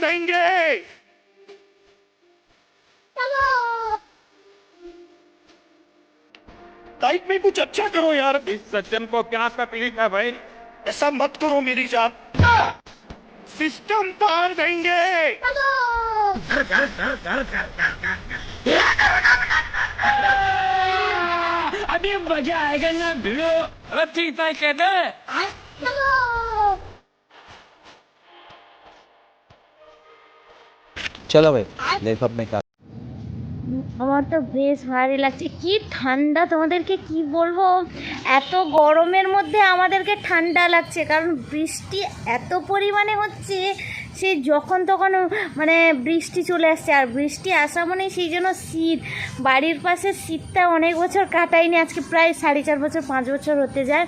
देंगे। लाइफ में कुछ अच्छा करो यार। इस सज्जन को क्या तकलीफ है भाई? ऐसा मत करो मेरी जान। सिस्टम तार देंगे। अभी मजा आएगा ना भिड़ो। अरे ठीक है कहते চলো ভাই দেখো আপনি কাজ। আমার তো বেশ ভারী লাগছে, কি ঠান্ডা তোমাদেরকে কি বলবো। এত গরমের মধ্যে আমাদেরকে ঠান্ডা লাগছে, কারণ বৃষ্টি এত পরিমাণে হচ্ছে, সেই যখন তখন মানে বৃষ্টি চলে আসছে। আর বৃষ্টি আসা মানে সেই জন্য শীত, বাড়ির পাশে শীতটা অনেক বছর কাটাইনি, আজকে প্রায় 4.5 বছর 5 বছর হতে যায়।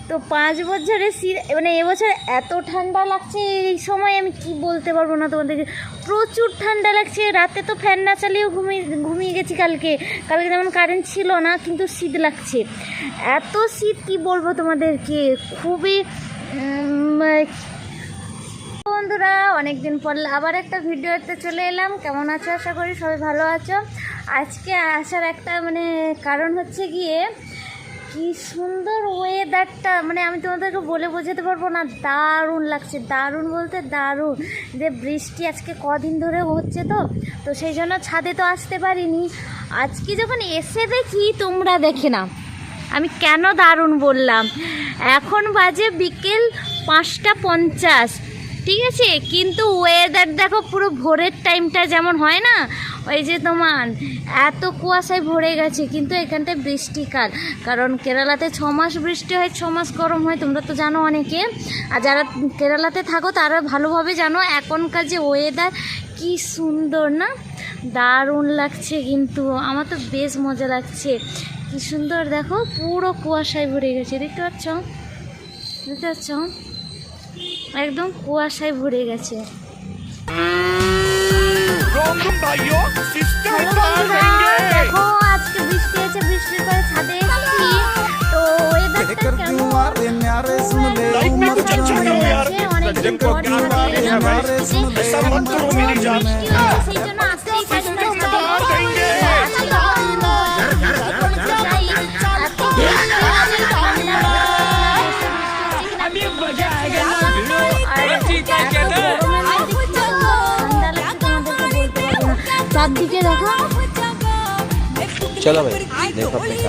তো 5 বছরের শীত মানে এবছর এত ঠান্ডা লাগছে, এই সময় আমি কি বলতে পারবো না তোমাদেরকে। প্রচুর ঠান্ডা লাগছে, রাতে তো ফ্যান না চালিয়েও ঘুমিয়ে গেছি। কালকে যেমন কারেন্ট ছিল না, কিন্তু শীত লাগছে, এত শীত কি বলবো তোমাদেরকে, খুবই। বন্ধুরা, অনেকদিন পর আবার একটা ভিডিওতে চলে এলাম। কেমন আছো? আশা করি সবাই ভালো আছো। আজকে আসার একটা মানে কারণ হচ্ছে গিয়ে, কি সুন্দর ওয়েদারটা, মানে আমি তোমাদেরকে বলে বোঝাতে পারবো না, দারুণ লাগছে। দারুণ বলতে দারুণ, যে বৃষ্টি আজকে কদিন ধরে হচ্ছে, তো সেই জন্য ছাদে তো আসতে পারিনি। আজকে যখন এসে দেখি, তোমরা দেখে না আমি কেন দারুণ বললাম। এখন বাজে বিকেল 5:50, ঠিক আছে, কিন্তু ওয়েদার দেখো পুরো ভোরের টাইমটা যেমন হয় না, ওই যে তোমার এত কুয়াশায় ভরে গেছে। কিন্তু এখানটায় বৃষ্টিকাল, কারণ কেরালাতে 6 মাস বৃষ্টি হয়, 6 মাস গরম হয়, তোমরা তো জানো অনেকে। আর যারা কেরালাতে থাকো তারা ভালোভাবে জানো এখনকার যে ওয়েদার কি সুন্দর না, দারুণ লাগছে। কিন্তু আমার তো বেশ মজা লাগছে, কি সুন্দর দেখো, পুরো কুয়াশায় ভরে গেছে, দেখতে পাচ্ছ? একদম কুয়াশায় ভরে গেছে। দেখো আজকে বৃষ্টি হয়েছে, বৃষ্টির পরে ছাদে এসেছি, তো ওয়েদারটা কেমন অনেকদিন পর ছাদে এলাম, সেই জন্য আসতেই পারি না अभी मजा आएगा ना भिड़ो। अरे ठीक है कहते চারদিকে দেখো। চলো ভাই দেখো আপনি কাজ।